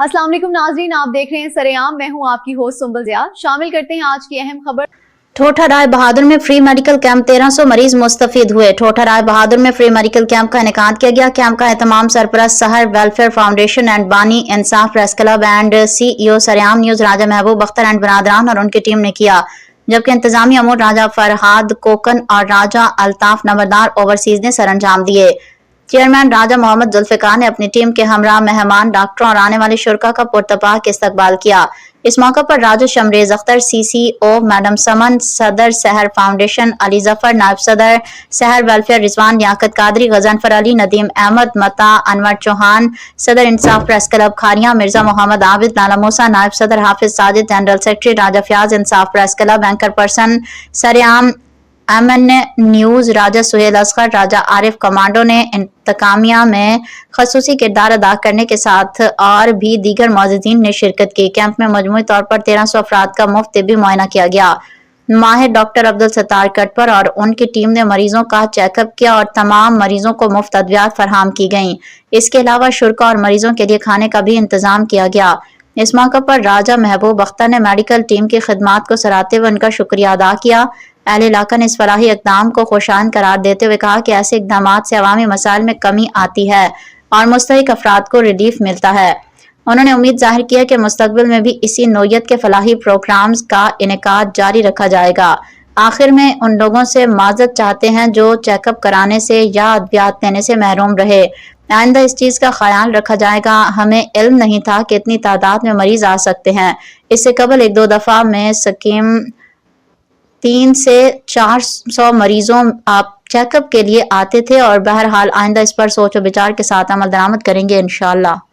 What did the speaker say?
अस्सलाम वालेकुम नाज़रीन, आप देख रहे हैं सरेआम। मैं हूं आपकी होस्ट सुंबल ज़िया। शामिल करते हैं आज की अहम खबर। ठोठा राय बहादुर में फ्री मेडिकल कैंप 1300 मरीज मुस्तफीद हुए। ठोठा राय बहादुर में फ्री मेडिकल कैंप का इनेकाद किया गया। कैंप का एहतमाम सरपरस्त सहर वेलफेयर फाउंडेशन एंड बानी इंसाफ प्रेस क्लब एंड CEO सरेआम news Raja Mehboob Akhtar and बरादरान और उनकी टीम ने किया, जबकि इंतजामी अमूर राजा फरहाद कोकन और राजा अल्ताफ नंबरदार ओवरसीज ने सर अंजाम दिए। चेयरमैन राजा मोहम्मद जुल्फिकार ने अपनी टीम के हमरा मेहमान डॉक्टरों और आने वाले शुरा का पुरतपाक इस्तकबाल किया। इस मौके पर राजा शमरेज अख्तर CCO, मैडम समन, सदर सहर फाउंडेशन अली जफर, नायब सदर सहर वेलफेयर रिजवान लियाकत कादरी, गजनफर अली, नदीम अहमद, मता अनवर चौहान, सदर इंसाफ प्रेस क्लब खारिया, मिर्जा मोहम्मद आबिद, लाला मूसा, नायब सदर हाफिज साजिद, जनरल सेक्रेटरी राजा फयाज इंसाफ प्रेस क्लब, एंकर पर्सन सरेआम MN न्यूज राजा सुहेल असगर, राजा आरिफ कमांडो ने इंतकामिया में खसूसी किरदार अदा करने के साथ और भी दीगर मौजूदीन ने शिरकत की। कैंप में मजमूई तौर पर 1300 अफराद का मुफ्त तिब्बी मुआयना किया गया। माहिर डॉक्टर अब्दुल सत्तार कटपर और उनकी टीम ने मरीजों का चेकअप किया और तमाम मरीजों को मुफ्त अद्वियात फराहम की गईं। इसके अलावा शुरा और मरीजों के लिए खाने का भी इंतजाम किया गया। इस मौके पर राजा महबूब अख्तर ने मेडिकल टीम की खिदमात को सराहते हुए उनका शुक्रिया अदा किया। अहले इलाका ने इस फलाही इक़दाम को खुशान करार देते हुए कहा कि ऐसे इक़दाम से अवामी मसाइल में कमी आती है और मुस्तहिक अफराद को रिलीफ मिलता है। उन्होंने उम्मीद जाहिर किया कि मुस्तकबिल में भी इसी नौयत के फलाही प्रोग्राम्स का इनेकाद जारी रखा जाएगा। आखिर में उन लोगों से माजरत चाहते हैं जो चेकअप कराने से या अद्वियात लेने से महरूम रहे। आइंदा इस चीज का ख्याल रखा जाएगा। हमें इल्म नहीं था कि इतनी तादाद में मरीज आ सकते हैं। इससे कबल 1-2 दफा में स्कीम 300 से 400 मरीजों आप चेकअप के लिए आते थे और बहरहाल आइंदा इस पर सोच और विचार के साथ अमल दरामद करेंगे इंशाअल्लाह।